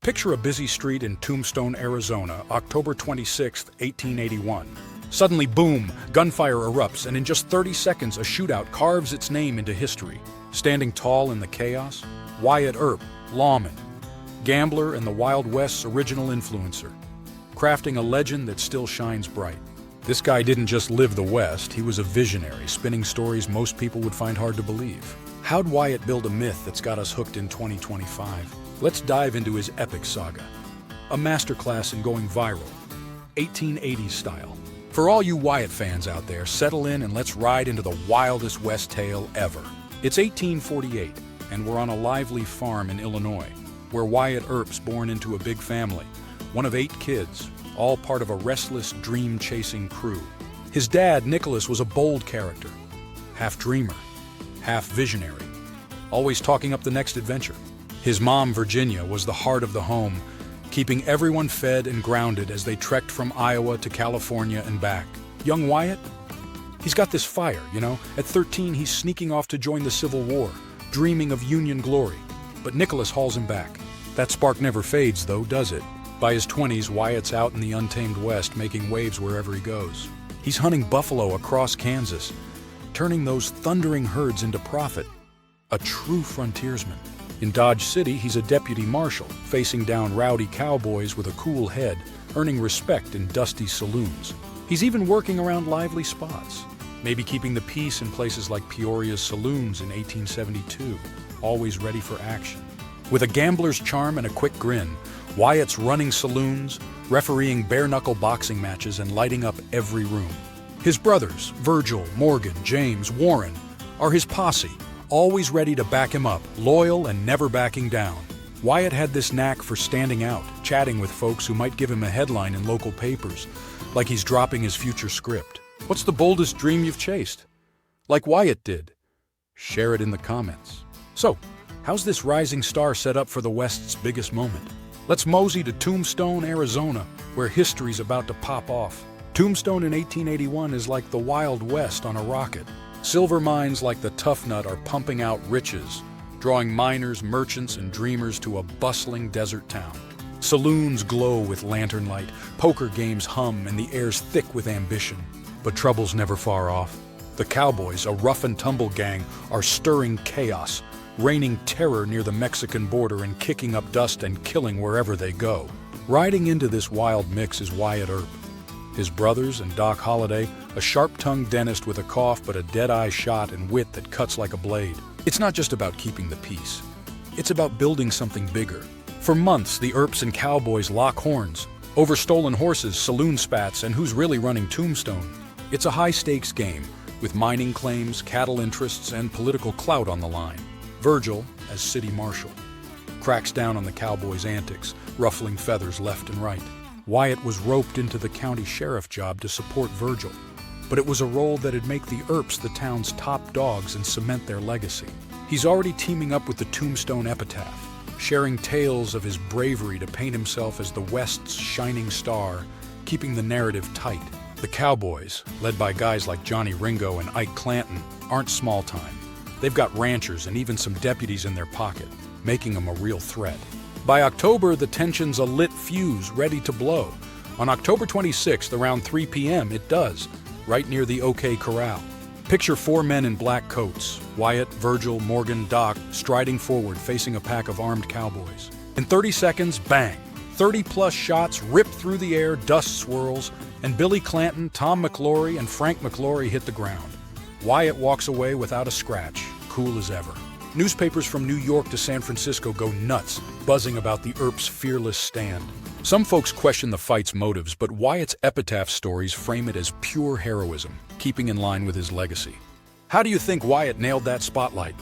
Picture a busy street in Tombstone, Arizona, October 26, 1881. Suddenly, boom, gunfire erupts, and in just 30 seconds, a shootout carves its name into history. Standing tall in the chaos, Wyatt Earp, lawman, gambler and the Wild West's original influencer, crafting a legend that still shines bright. This guy didn't just live the West, he was a visionary, spinning stories most people would find hard to believe. How'd Wyatt build a myth that's got us hooked in 2025? Let's dive into his epic saga. A masterclass in going viral, 1880s style. For all you Wyatt fans out there, settle in and let's ride into the wildest West tale ever. It's 1848, and we're on a lively farm in Illinois, where Wyatt Earp's born into a big family, one of 8 kids, all part of a restless, dream-chasing crew. His dad, Nicholas, was a bold character, half dreamer, half visionary, always talking up the next adventure. His mom, Virginia, was the heart of the home, keeping everyone fed and grounded as they trekked from Iowa to California and back. Young Wyatt? He's got this fire, you know? At 13, he's sneaking off to join the Civil War, dreaming of Union glory. But Nicholas hauls him back. That spark never fades, though, does it? By his 20s, Wyatt's out in the untamed West, making waves wherever he goes. He's hunting buffalo across Kansas, turning those thundering herds into profit. A true frontiersman. In Dodge City, he's a deputy marshal, facing down rowdy cowboys with a cool head, earning respect in dusty saloons. He's even working around lively spots, maybe keeping the peace in places like Peoria's saloons in 1872, always ready for action. With a gambler's charm and a quick grin, Wyatt's running saloons, refereeing bare-knuckle boxing matches, and lighting up every room. His brothers, Virgil, Morgan, James, Warren, are his posse, always ready to back him up, loyal and never backing down. Wyatt had this knack for standing out, chatting with folks who might give him a headline in local papers, like he's dropping his future script. What's the boldest dream you've chased? Like Wyatt did. Share it in the comments. So, how's this rising star set up for the West's biggest moment? Let's mosey to Tombstone, Arizona, where history's about to pop off. Tombstone in 1881 is like the Wild West on a rocket. Silver mines like the Tough Nut are pumping out riches, drawing miners, merchants, and dreamers to a bustling desert town. Saloons glow with lantern light, poker games hum, and the air's thick with ambition. But trouble's never far off. The cowboys, a rough-and-tumble gang, are stirring chaos, raining terror near the Mexican border and kicking up dust and killing wherever they go. Riding into this wild mix is Wyatt Earp. His brothers and Doc Holliday, a sharp-tongued dentist with a cough but a dead-eye shot and wit that cuts like a blade. It's not just about keeping the peace. It's about building something bigger. For months, the Earps and cowboys lock horns, over stolen horses, saloon spats, and who's really running Tombstone. It's a high-stakes game, with mining claims, cattle interests, and political clout on the line. Virgil, as city marshal, cracks down on the cowboys' antics, ruffling feathers left and right. Wyatt was roped into the county sheriff job to support Virgil, but it was a role that'd make the Earps the town's top dogs and cement their legacy. He's already teaming up with the Tombstone epitaph, sharing tales of his bravery to paint himself as the West's shining star, keeping the narrative tight. The cowboys, led by guys like Johnny Ringo and Ike Clanton, aren't small time. They've got ranchers and even some deputies in their pocket, making them a real threat. By October, the tension's a lit fuse ready to blow. On October 26th, around 3 p.m., it does, right near the OK Corral. Picture 4 men in black coats, Wyatt, Virgil, Morgan, Doc, striding forward facing a pack of armed cowboys. In 30 seconds, bang! 30-plus shots rip through the air, dust swirls, and Billy Clanton, Tom McClory, and Frank McClory hit the ground. Wyatt walks away without a scratch, cool as ever. Newspapers from New York to San Francisco go nuts, buzzing about the Earps' fearless stand. Some folks question the fight's motives, but Wyatt's epitaph stories frame it as pure heroism, keeping in line with his legacy. How do you think Wyatt nailed that spotlight?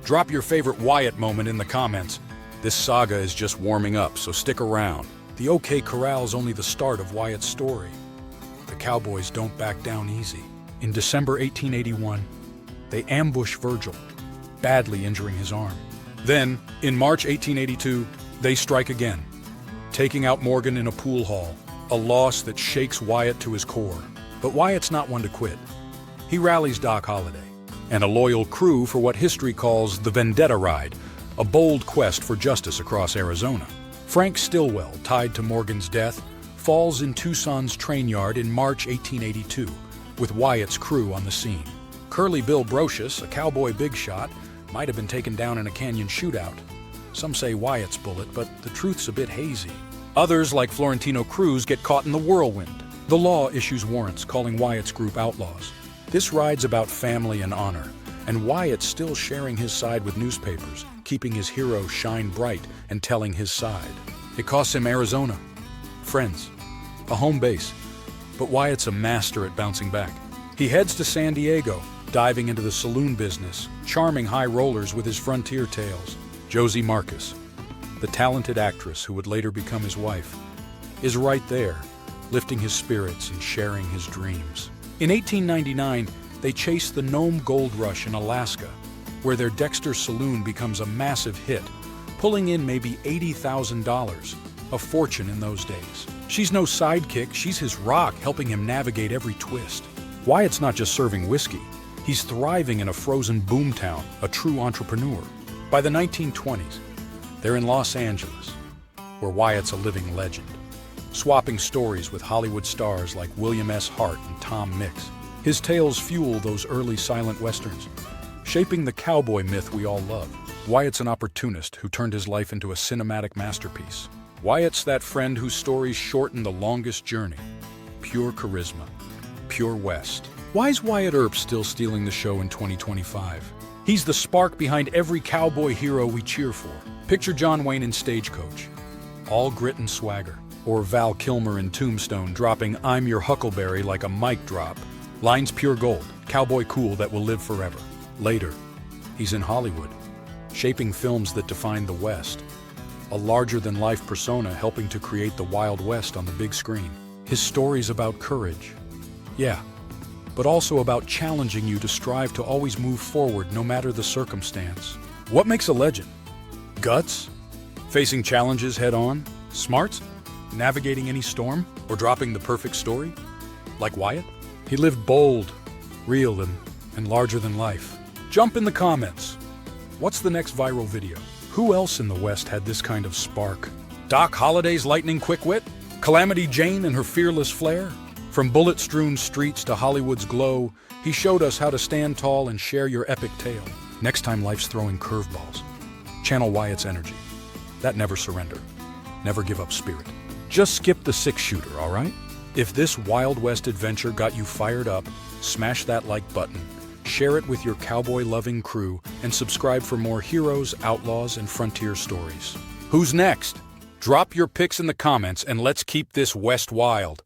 Drop your favorite Wyatt moment in the comments. This saga is just warming up, so stick around. The OK Corral's only the start of Wyatt's story. The cowboys don't back down easy. In December 1881, they ambush Virgil, badly injuring his arm. Then, in March 1882, they strike again, taking out Morgan in a pool hall, a loss that shakes Wyatt to his core. But Wyatt's not one to quit. He rallies Doc Holliday and a loyal crew for what history calls the Vendetta Ride, a bold quest for justice across Arizona. Frank Stillwell, tied to Morgan's death, falls in Tucson's train yard in March 1882, with Wyatt's crew on the scene. Curly Bill Brocious, a cowboy big shot, might have been taken down in a canyon shootout. Some say Wyatt's bullet, but the truth's a bit hazy. Others, like Florentino Cruz, get caught in the whirlwind. The law issues warrants calling Wyatt's group outlaws. This ride's about family and honor, and Wyatt's still sharing his side with newspapers, keeping his hero shine bright and telling his side. It costs him Arizona, friends, a home base, but Wyatt's a master at bouncing back. He heads to San Diego, diving into the saloon business, charming high rollers with his frontier tales. Josie Marcus, the talented actress who would later become his wife, is right there, lifting his spirits and sharing his dreams. In 1899, they chase the Nome Gold Rush in Alaska, where their Dexter saloon becomes a massive hit, pulling in maybe $80,000, a fortune in those days. She's no sidekick, she's his rock, helping him navigate every twist. Wyatt's not just serving whiskey, he's thriving in a frozen boomtown, a true entrepreneur. By the 1920s, they're in Los Angeles, where Wyatt's a living legend, swapping stories with Hollywood stars like William S. Hart and Tom Mix. His tales fuel those early silent westerns, shaping the cowboy myth we all love. Wyatt's an opportunist who turned his life into a cinematic masterpiece. Wyatt's that friend whose stories shorten the longest journey. Pure charisma, pure West. Why's Wyatt Earp still stealing the show in 2025? He's the spark behind every cowboy hero we cheer for. Picture John Wayne in Stagecoach, all grit and swagger. Or Val Kilmer in Tombstone dropping "I'm your Huckleberry" like a mic drop. Lines pure gold, cowboy cool that will live forever. Later, he's in Hollywood, shaping films that define the West. A larger-than-life persona helping to create the Wild West on the big screen. His story's about courage. Yeah, but also about challenging you to strive to always move forward no matter the circumstance. What makes a legend? Guts? Facing challenges head-on? Smarts? Navigating any storm? Or dropping the perfect story? Like Wyatt? He lived bold, real, and larger than life. Jump in the comments. What's the next viral video? Who else in the West had this kind of spark? Doc Holliday's lightning quick wit? Calamity Jane and her fearless flair? From bullet-strewn streets to Hollywood's glow, he showed us how to stand tall and share your epic tale. Next time life's throwing curveballs, channel Wyatt's energy. That never surrender, never give up spirit. Just skip the six-shooter, all right? If this Wild West adventure got you fired up, smash that like button, share it with your cowboy-loving crew, and subscribe for more heroes, outlaws, and frontier stories. Who's next? Drop your picks in the comments and let's keep this West wild.